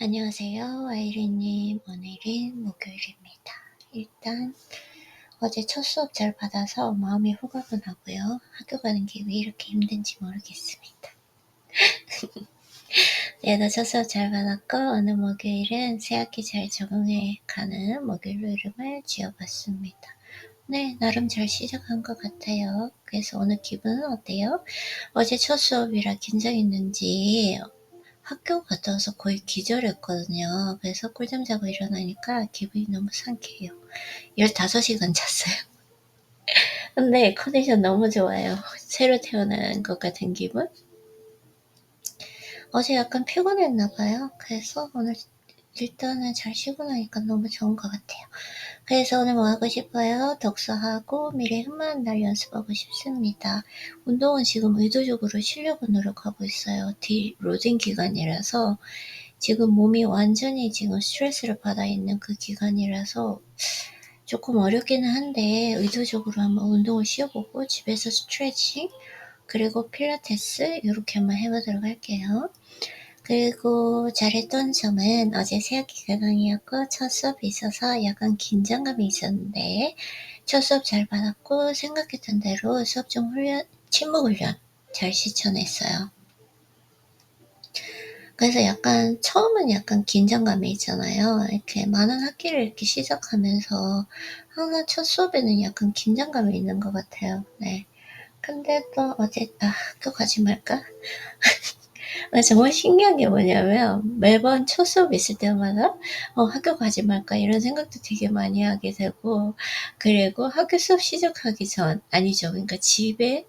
안녕하세요. 아이린님. 오늘은 목요일입니다. 일단 어제 첫 수업 잘 받아서 마음이 후가분하고요. 학교 가는 게 왜 이렇게 힘든지 모르겠습니다. 네, 첫 수업 잘 받았고 오늘 목요일은 새학기 잘 적응해 가는 목요일로 이름을 지어봤습니다. 네, 나름 잘 시작한 것 같아요. 그래서 오늘 기분은 어때요? 어제 첫 수업이라 긴장했는지 학교 갔다 와서 거의 기절했거든요. 그래서 꿀잠 자고 일어나니까 기분이 너무 상쾌해요. 15시간 잤어요. 근데 컨디션 너무 좋아요. 새로 태어난 것 같은 기분? 어제 약간 피곤했나봐요. 그래서 오늘 일단은 잘 쉬고 나니까 너무 좋은 것 같아요. 그래서 오늘 뭐 하고 싶어요? 독서하고 미래 흠만 날 연습하고 싶습니다. 운동은 지금 의도적으로 쉬려고 노력하고 있어요. 디로딩 기간이라서 지금 몸이 완전히 지금 스트레스를 받아 있는 그 기간이라서 조금 어렵기는 한데 의도적으로 한번 운동을 쉬어보고 집에서 스트레칭 그리고 필라테스 이렇게 한번 해보도록 할게요. 그리고 잘했던 점은 어제 새학기 개강이었고 첫 수업이 있어서 약간 긴장감이 있었는데 첫 수업 잘 받았고 생각했던 대로 수업 중 침묵 훈련 잘 실천했어요. 그래서 약간 처음은 약간 긴장감이 있잖아요. 이렇게 많은 학기를 이렇게 시작하면서 항상 첫 수업에는 약간 긴장감이 있는 것 같아요. 네. 근데 또 어제 학교 가지 말까? 정말 신기한 게 뭐냐면 매번 첫 수업 있을 때마다 학교 가지 말까 이런 생각도 되게 많이 하게 되고 그리고 학교 수업 시작하기 전 아니죠. 그러니까 집에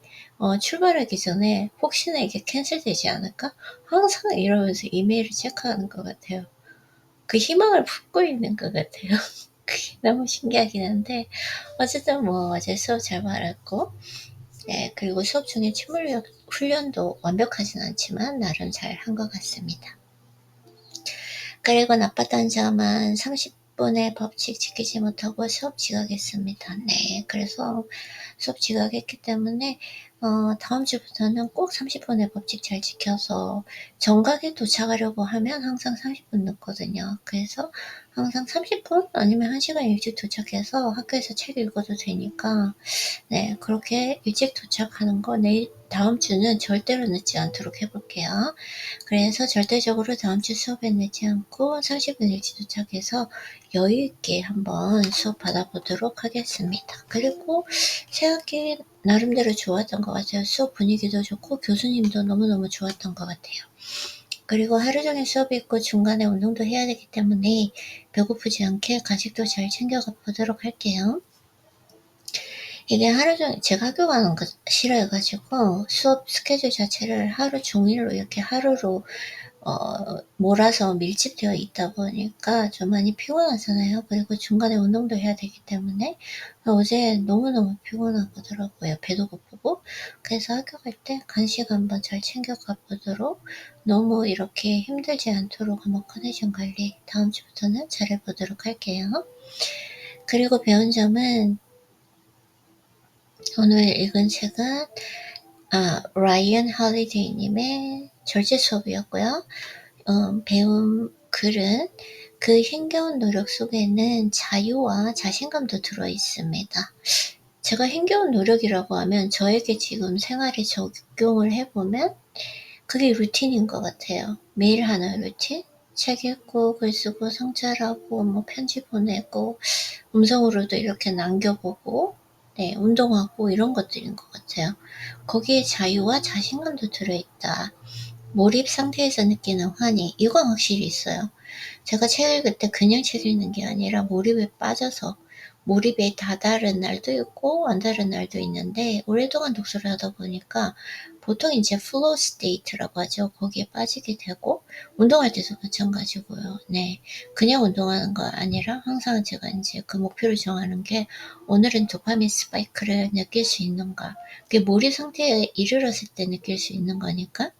출발하기 전에 혹시나 이게 캔슬되지 않을까? 항상 이러면서 이메일을 체크하는 것 같아요. 그 희망을 품고 있는 것 같아요. 그게 너무 신기하긴 한데 어쨌든 뭐 어제 수업 잘 받았고 네, 그리고 수업 중에 침몰 훈련도 완벽하진 않지만 나름 잘 한 것 같습니다. 그리고 나빴던 점은 30분의 법칙 지키지 못하고 수업 지각했습니다. 네, 그래서 수업 지각했기 때문에 다음 주부터는 꼭 30분의 법칙 잘 지켜서 정각에 도착하려고 하면 항상 30분 늦거든요. 그래서 항상 30분 아니면 1시간 일찍 도착해서 학교에서 책 읽어도 되니까 네, 그렇게 일찍 도착하는 거 다음 주는 절대로 늦지 않도록 해볼게요. 그래서 절대적으로 다음 주 수업에 늦지 않고 30분 일찍 도착해서 여유있게 한번 수업 받아보도록 하겠습니다. 그리고 새학기 나름대로 좋았던 것 같아요. 수업 분위기도 좋고 교수님도 너무너무 좋았던 것 같아요. 그리고 하루 종일 수업이 있고 중간에 운동도 해야 되기 때문에 배고프지 않게 간식도 잘 챙겨가 보도록 할게요. 이게 하루 종일 제가 학교 가는 거 싫어해가지고 수업 스케줄 자체를 하루 종일로 이렇게 하루로 몰아서 밀집되어 있다 보니까 좀 많이 피곤하잖아요. 그리고 중간에 운동도 해야 되기 때문에 어제 너무너무 피곤하더라고요. 배도 고프고. 그래서 학교 갈 때 간식 한번 잘 챙겨가 보도록 너무 이렇게 힘들지 않도록 한번 컨디션 관리 다음 주부터는 잘해보도록 할게요. 그리고 배운 점은 오늘 읽은 책은 라이언 할리데이님의 절제 수업이었고요. 배운 글은 그 힘겨운 노력 속에는 자유와 자신감도 들어있습니다. 제가 힘겨운 노력이라고 하면 저에게 지금 생활에 적용을 해보면 그게 루틴인 것 같아요. 매일 하는 루틴? 책 읽고 글 쓰고 성찰하고 뭐 편지 보내고 음성으로도 이렇게 남겨보고 네, 운동하고 이런 것들인 것 같아요. 거기에 자유와 자신감도 들어있다. 몰입 상태에서 느끼는 환희, 이건 확실히 있어요. 제가 책 읽을 때 그냥 책 읽는 게 아니라 몰입에 빠져서 몰입에 다다른 날도 있고 안 다른 날도 있는데 오랫동안 독서를 하다 보니까 보통 이제 플로우 스테이트라고 하죠. 거기에 빠지게 되고 운동할 때도 마찬가지고요. 네, 그냥 운동하는 거 아니라 항상 제가 이제 그 목표를 정하는 게 오늘은 도파민 스파이크를 느낄 수 있는가. 그게 몰입 상태에 이르렀을 때 느낄 수 있는 거니까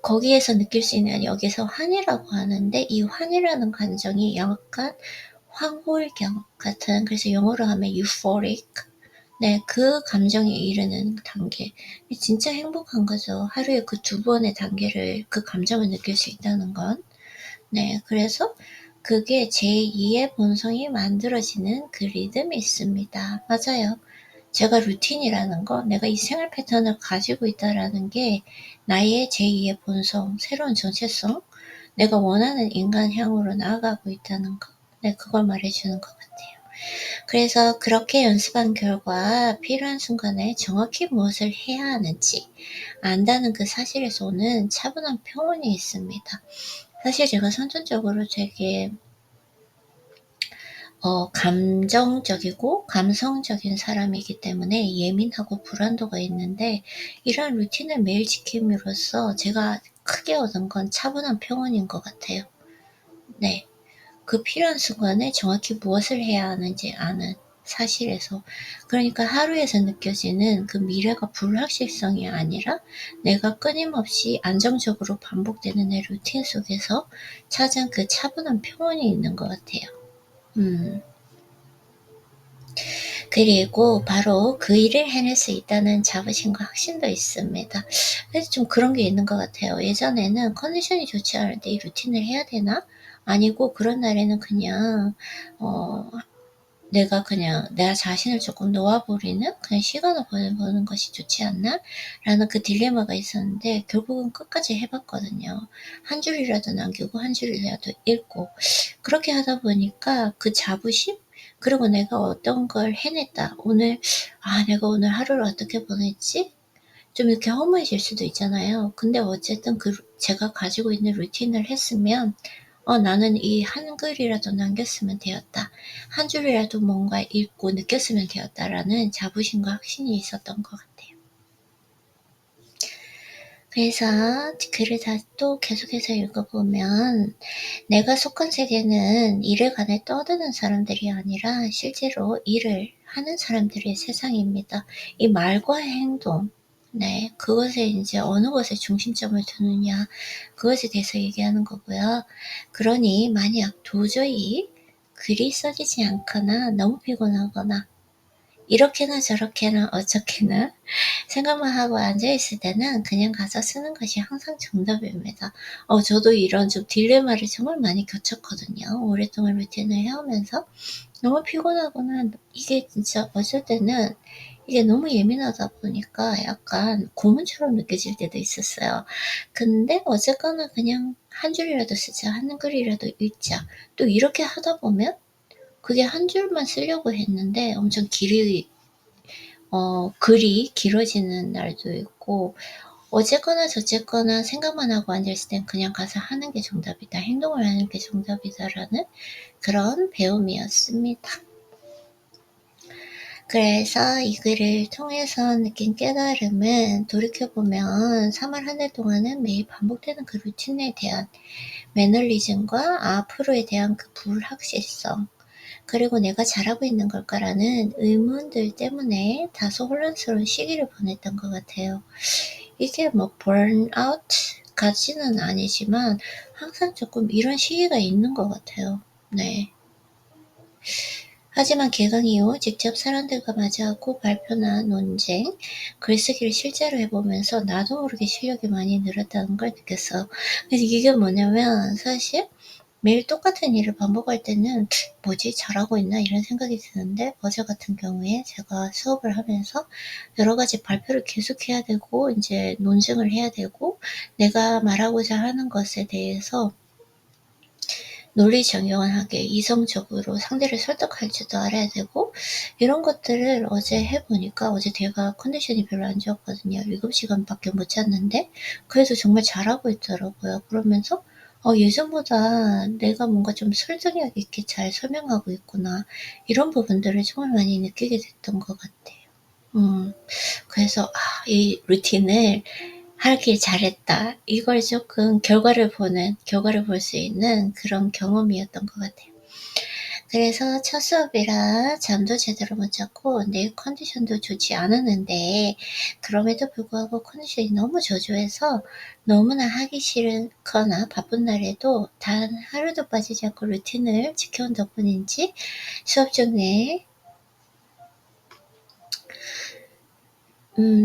거기에서 느낄 수 있는 여기서 환희라고 하는데 이 환희라는 감정이 약간 황홀경 같은 그래서 영어로 하면 euphoric 네. 그 감정에 이르는 단계. 진짜 행복한 거죠. 하루에 그 2번의 단계를 그 감정을 느낄 수 있다는 건. 네. 그래서 그게 제2의 본성이 만들어지는 그 리듬이 있습니다. 맞아요. 제가 루틴이라는 거, 내가 이 생활 패턴을 가지고 있다라는 게 나의 제2의 본성, 새로운 정체성, 내가 원하는 인간향으로 나아가고 있다는 거. 네. 그걸 말해주는 것 같아요. 그래서 그렇게 연습한 결과 필요한 순간에 정확히 무엇을 해야 하는지 안다는 그 사실에서 오는 차분한 평온이 있습니다. 사실 제가 선천적으로 되게 감정적이고 감성적인 사람이기 때문에 예민하고 불안도가 있는데, 이런 루틴을 매일 지킴으로써 제가 크게 얻은 건 차분한 평온인 것 같아요. 네. 그 필요한 순간에 정확히 무엇을 해야 하는지 아는 사실에서. 그러니까 하루에서 느껴지는 그 미래가 불확실성이 아니라 내가 끊임없이 안정적으로 반복되는 내 루틴 속에서 찾은 그 차분한 평온이 있는 것 같아요. 그리고 바로 그 일을 해낼 수 있다는 자부심과 확신도 있습니다. 그래서 좀 그런 게 있는 것 같아요. 예전에는 컨디션이 좋지 않을 때 이 루틴을 해야 되나? 아니고 그런 날에는 그냥 내가 그냥 내 자신을 조금 놓아버리는 그냥 시간을 보내보는 것이 좋지 않나? 라는 그 딜레마가 있었는데 결국은 끝까지 해봤거든요. 한 줄이라도 남기고 한 줄이라도 읽고, 그렇게 하다 보니까 그 자부심? 그리고 내가 어떤 걸 해냈다. 오늘, 내가 오늘 하루를 어떻게 보냈지? 좀 이렇게 허무해질 수도 있잖아요. 근데 어쨌든 제가 가지고 있는 루틴을 했으면, 나는 이 한 글이라도 남겼으면 되었다. 한 줄이라도 뭔가 읽고 느꼈으면 되었다라는 자부심과 확신이 있었던 것 같아요. 그래서 글을 또 계속해서 읽어보면, 내가 속한 세계는 일에 관해 떠드는 사람들이 아니라 실제로 일을 하는 사람들의 세상입니다. 이 말과 행동, 네, 그것에 이제 어느 것에 중심점을 두느냐, 그것에 대해서 얘기하는 거고요. 그러니 만약 도저히 글이 써지지 않거나 너무 피곤하거나 이렇게나 저렇게나 어떻게나 생각만 하고 앉아있을 때는 그냥 가서 쓰는 것이 항상 정답입니다. 저도 이런 좀 딜레마를 정말 많이 겪었거든요. 오랫동안 루틴을 해오면서 너무 피곤하거나, 이게 진짜 어쩔 때는 이게 너무 예민하다 보니까 약간 고문처럼 느껴질 때도 있었어요. 근데 어쨌거나 그냥 한 줄이라도 쓰자, 한 글이라도 읽자. 또 이렇게 하다 보면 그게 한 줄만 쓰려고 했는데 엄청 글이 길어지는 날도 있고, 어쨌거나 저쨌거나 생각만 하고 앉아있을 땐 그냥 가서 하는 게 정답이다. 행동을 하는 게 정답이다라는 그런 배움이었습니다. 그래서 이 글을 통해서 느낀 깨달음은, 돌이켜보면 3월 한 해 동안은 매일 반복되는 그 루틴에 대한 매너리즘과 앞으로에 대한 그 불확실성, 그리고 내가 잘하고 있는 걸까라는 의문들 때문에 다소 혼란스러운 시기를 보냈던 것 같아요. 이게 뭐 번아웃까지는 아니지만 항상 조금 이런 시기가 있는 것 같아요. 네. 하지만 개강 이후 직접 사람들과 마주하고 발표나 논쟁, 글쓰기를 실제로 해보면서 나도 모르게 실력이 많이 늘었다는 걸 느꼈어. 그래서 이게 뭐냐면, 사실 매일 똑같은 일을 반복할 때는 '뭐지? 잘하고 있나?' 이런 생각이 드는데, 어제 같은 경우에 제가 수업을 하면서 여러 가지 발표를 계속해야 되고 인제 논증을 해야 되고, 내가 말하고자 하는 것에 대해서 논리정연하게 이성적으로 상대를 설득할 줄도 알아야 되고, 이런 것들을 어제 해 보니까, 어제 제가 컨디션이 별로 안 좋았거든요. 7시간밖에 못 잤는데 그래도 정말 잘하고 있더라고요. 그러면서 예전보다 내가 뭔가 좀 설득력 있게 잘 설명하고 있구나, 이런 부분들을 정말 많이 느끼게 됐던 것 같아요. 음. 그래서 이 루틴을 하길 잘했다, 이걸 조금 결과를 볼 수 있는 그런 경험이었던 것 같아요. 그래서 첫 수업이라 잠도 제대로 못 잤고 내 컨디션도 좋지 않았는데, 그럼에도 불구하고 컨디션이 너무 저조해서 너무나 하기 싫거나 바쁜 날에도 단 하루도 빠지지 않고 루틴을 지켜온 덕분인지 수업 중에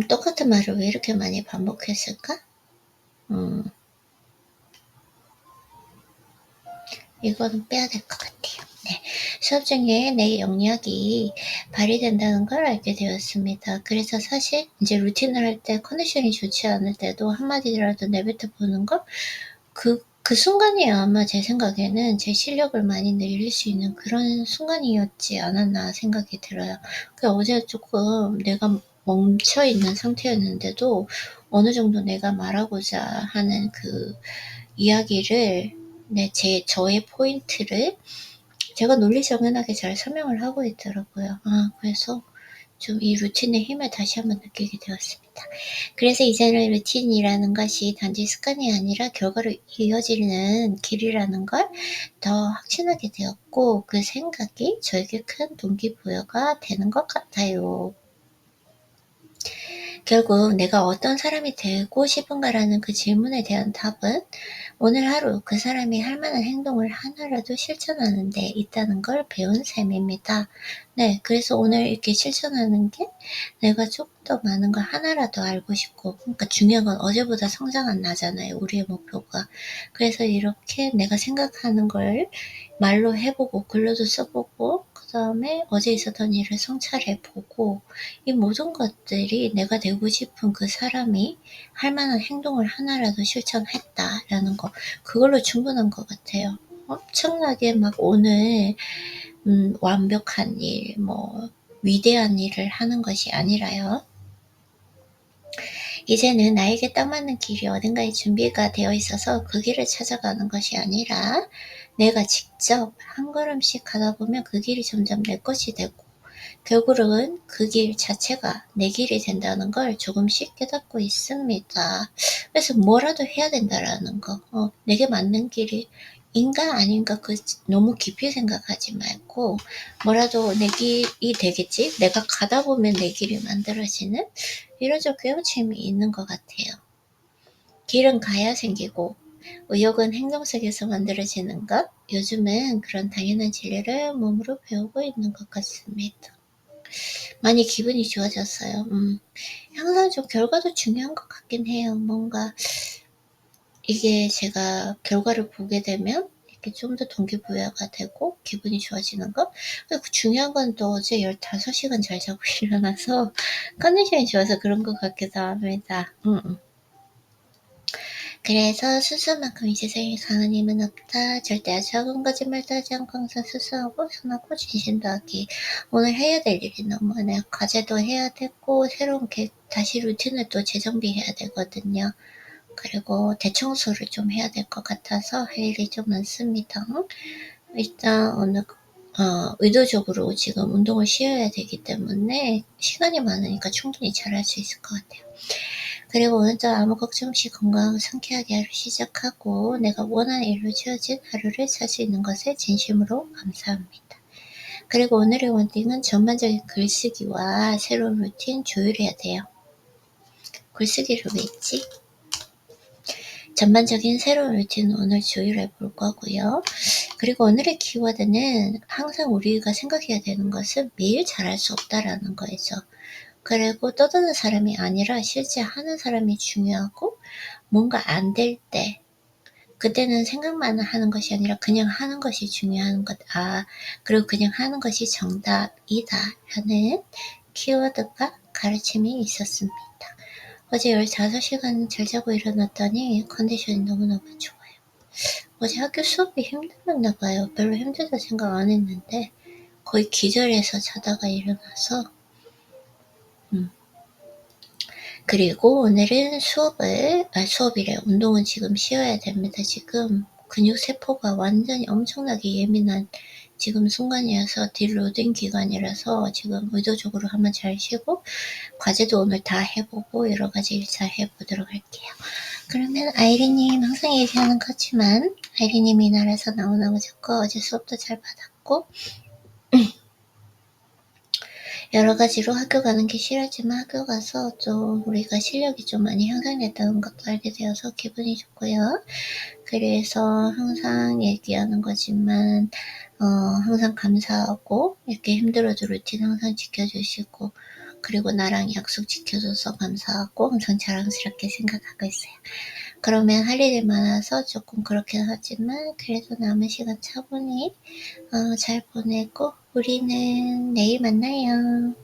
똑같은 말을 왜 이렇게 많이 반복했을까? 음, 이거는 빼야 될 것 같아요. 네. 수업 중에 내 영역이 발휘된다는 걸 알게 되었습니다. 그래서 사실 이제 루틴을 할 때 컨디션이 좋지 않을 때도 한마디라도 내뱉어 보는 거, 그 순간이 아마 제 생각에는 제 실력을 많이 늘릴 수 있는 그런 순간이었지 않았나 생각이 들어요. 어제 조금 내가 멈춰있는 상태였는데도 어느 정도 내가 말하고자 하는 그 이야기를, 저의 포인트를 제가 논리정연하게 잘 설명을 하고 있더라고요. 그래서 좀 이 루틴의 힘을 다시 한번 느끼게 되었습니다. 그래서 이제는 루틴이라는 것이 단지 습관이 아니라 결과로 이어지는 길이라는 걸 더 확신하게 되었고, 그 생각이 저에게 큰 동기부여가 되는 것 같아요. 결국 내가 어떤 사람이 되고 싶은가라는 그 질문에 대한 답은 오늘 하루 그 사람이 할 만한 행동을 하나라도 실천하는 데 있다는 걸 배운 셈입니다. 네, 그래서 오늘 이렇게 실천하는 게 내가 조금 더 많은 걸 하나라도 알고 싶고, 그러니까 중요한 건 어제보다 성장한 나잖아요, 우리의 목표가. 그래서 이렇게 내가 생각하는 걸 말로 해보고 글로도 써보고 그 다음에 어제 있었던 일을 성찰해보고, 이 모든 것들이 내가 되고 싶은 그 사람이 할 만한 행동을 하나라도 실천했다라는 거, 그걸로 충분한 것 같아요. 엄청나게 막 오늘 완벽한 일, 위대한 일을 하는 것이 아니라요. 이제는 나에게 딱 맞는 길이 어딘가에 준비가 되어 있어서 그 길을 찾아가는 것이 아니라 내가 직접 한 걸음씩 가다 보면 그 길이 점점 내 것이 되고, 결국은 그 길 자체가 내 길이 된다는 걸 조금씩 깨닫고 있습니다. 그래서 뭐라도 해야 된다라는 거, 내게 맞는 길이 인가 아닌가, 너무 깊이 생각하지 말고 뭐라도 내 길이 되겠지, 내가 가다 보면 내 길이 만들어지는 이런 좀 깨우침이 있는 것 같아요. 길은 가야 생기고 의욕은 행동 속에서 만들어지는 것, 요즘은 그런 당연한 진리를 몸으로 배우고 있는 것 같습니다. 많이 기분이 좋아졌어요. 항상 좀 결과도 중요한 것 같긴 해요. 뭔가 이게 제가 결과를 보게 되면 이렇게 좀 더 동기부여가 되고 기분이 좋아지는 것. 그리고 중요한 건 또 어제 15시간 잘 자고 일어나서 컨디션이 좋아서 그런 것 같기도 합니다. 그래서 수수만큼 이 세상에 강한 힘은 없다. 절대 아주 작은 거짓말도 하지 않고 항상 수수하고 선하고 진심도 하기. 오늘 해야 될 일이 너무 많아요. 과제도 해야 되고 새로운 다시 루틴을 또 재정비해야 되거든요. 그리고 대청소를 좀 해야 될 것 같아서 할 일이 좀 많습니다. 일단 오늘 의도적으로 지금 운동을 쉬어야 되기 때문에 시간이 많으니까 충분히 잘할 수 있을 것 같아요. 그리고 오늘도 아무 걱정 없이 건강하고 상쾌하게 하루 시작하고 내가 원하는 일로 채워진 하루를 살 수 있는 것에 진심으로 감사합니다. 그리고 오늘의 원칙은 전반적인 글쓰기와 새로운 루틴 조율해야 돼요. 글쓰기를 왜 했지? 전반적인 새로운 루틴은 오늘 조율해 볼 거고요. 그리고 오늘의 키워드는 항상 우리가 생각해야 되는 것은 매일 잘할 수 없다라는 거죠. 그리고 떠드는 사람이 아니라 실제 하는 사람이 중요하고, 뭔가 안 될 때 그때는 생각만 하는 것이 아니라 그냥 하는 것이 중요한 것. 그리고 그냥 하는 것이 정답이다 라는 키워드가 가르침이 있었습니다. 어제 15시간 잘 자고 일어났더니 컨디션이 너무너무 좋아요. 어제 학교 수업이 힘들었나 봐요. 별로 힘들다 생각 안 했는데 거의 기절해서 자다가 일어나서. 그리고 오늘은 수업이래. 운동은 지금 쉬어야 됩니다. 지금 근육 세포가 완전히 엄청나게 예민한 지금 순간이어서 딜로딩 기간이라서 지금 의도적으로 한번 잘 쉬고 과제도 오늘 다 해보고 여러 가지 일 잘 해보도록 할게요. 그러면 아이리님, 항상 얘기하는 거지만 아이리님이 나라에서 나오나고 자꾸 어제 수업도 잘 받았고 여러 가지로 학교 가는 게 싫었지만 학교 가서 좀 우리가 실력이 좀 많이 향상됐다는 것도 알게 되어서 기분이 좋고요. 그래서 항상 얘기하는 거지만 항상 감사하고 이렇게 힘들어도 루틴 항상 지켜주시고, 그리고 나랑 약속 지켜줘서 감사하고 항상 자랑스럽게 생각하고 있어요. 그러면 할 일이 많아서 조금 그렇긴 하지만 그래도 남은 시간 차분히 잘 보내고 우리는 내일 만나요.